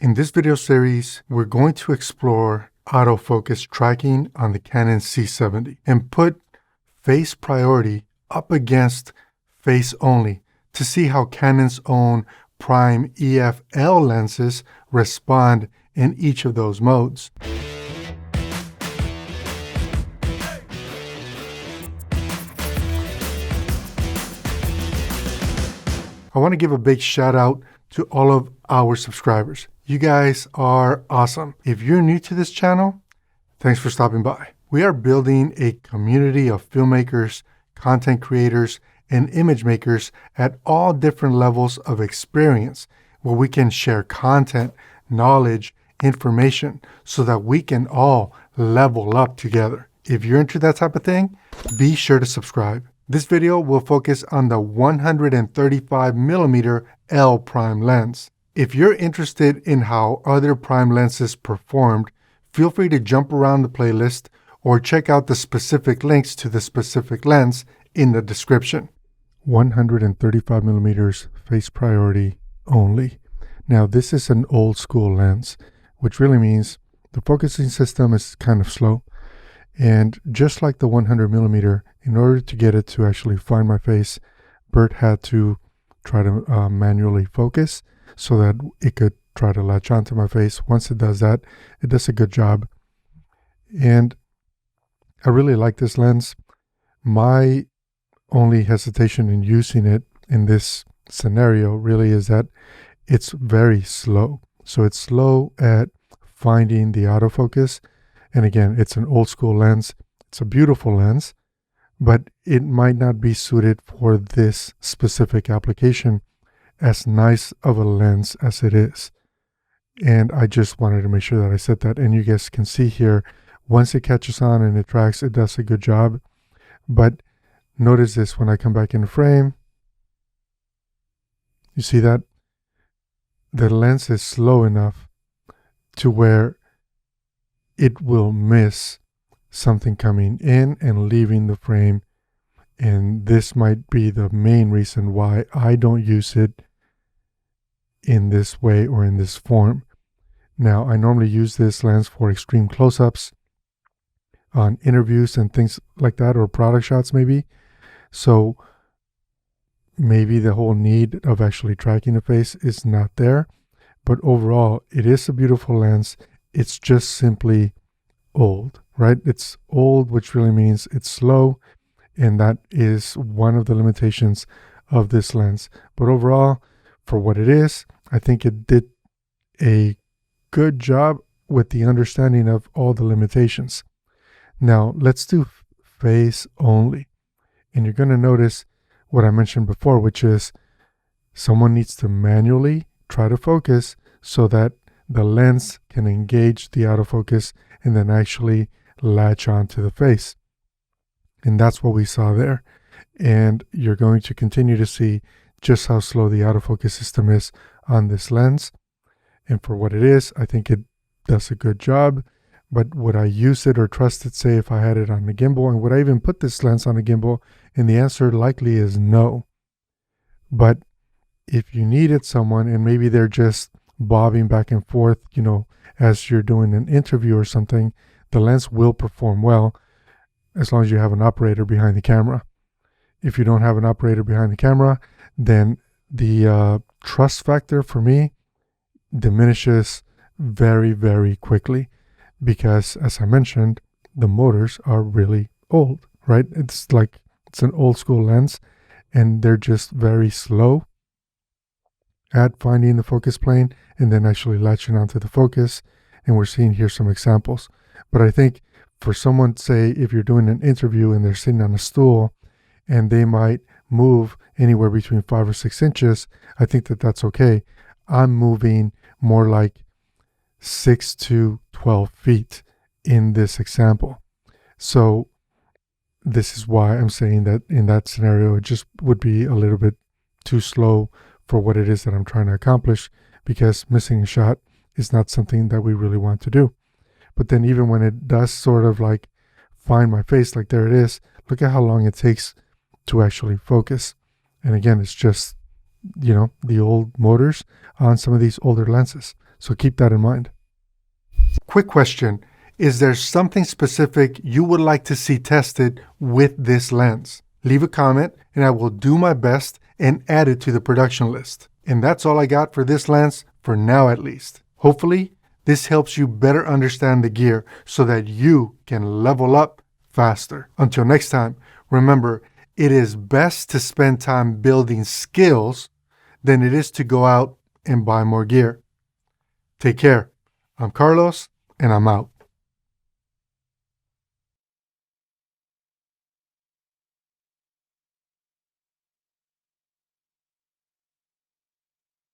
In this video series, we're going to explore autofocus tracking on the Canon C70 and put face priority up against face only to see how Canon's own prime EF-L lenses respond in each of those modes. I want to give a big shout out to all of our subscribers. You guys are awesome. If you're new to this channel, thanks for stopping by. We are building a community of filmmakers, content creators, and image makers at all different levels of experience where we can share content, knowledge, information so that we can all level up together. If you're into that type of thing, be sure to subscribe. This video will focus on the 135mm L prime lens. If you're interested in how other prime lenses performed, feel free to jump around the playlist or check out the specific links to the specific lens in the description. 135mm face priority only. Now this is an old school lens, which really means the focusing system is kind of slow. And just like the 100mm, in order to get it to actually find my face, Bert had to try to manually focus so that it could try to latch onto my face. Once it does that, it does a good job. And I really like this lens. My only hesitation in using it in this scenario really is that it's very slow. So it's slow at finding the autofocus. And again, it's an old school lens. It's a beautiful lens, but it might not be suited for this specific application, as nice of a lens as it is. And I just wanted to make sure that I said that. And you guys can see here, once it catches on and it tracks, it does a good job. But notice this, when I come back in frame, you see that the lens is slow enough to where it will miss something coming in and leaving the frame. And this might be the main reason why I don't use it in this way or in this form. Now, I normally use this lens for extreme close-ups on interviews and things like that, or product shots maybe. So maybe the whole need of actually tracking a face is not there. But overall, it is a beautiful lens. It's just simply old, right? It's old, which really means it's slow. And that is one of the limitations of this lens. But overall, for what it is, I think it did a good job with the understanding of all the limitations. Now, let's do face only. And you're going to notice what I mentioned before, which is someone needs to manually try to focus so that the lens can engage the autofocus and then actually latch onto the face. And that's what we saw there. And you're going to continue to see just how slow the autofocus system is on this lens. And for what it is, I think it does a good job. But would I use it or trust it, say, if I had it on the gimbal? And would I even put this lens on a gimbal? And the answer likely is no. But if you needed someone and maybe they're just bobbing back and forth, you know, as you're doing an interview or something, the lens will perform well as long as you have an operator behind the camera. If you don't have an operator behind the camera, then the trust factor for me diminishes very, very quickly because, as I mentioned, the motors are really old, right? It's like it's an old school lens and they're just very slow at finding the focus plane and then actually latching onto the focus. And we're seeing here some examples. But I think for someone, say, if you're doing an interview and they're sitting on a stool and they might move anywhere between 5 or 6 inches, I think that that's okay. I'm moving more like 6 to 12 feet in this example. So this is why I'm saying that in that scenario, it just would be a little bit too slow for what it is that I'm trying to accomplish, because missing a shot is not something that we really want to do. But then even when it does sort of like find my face, like there it is, look at how long it takes to actually focus. And again, it's just, you know, the old motors on some of these older lenses. So keep that in mind. Quick question. Is there something specific you would like to see tested with this lens? Leave a comment and I will do my best and add it to the production list. And that's all I got for this lens, for now at least. Hopefully, this helps you better understand the gear so that you can level up faster. Until next time, remember, it is best to spend time building skills than it is to go out and buy more gear. Take care. I'm Carlos, and I'm out.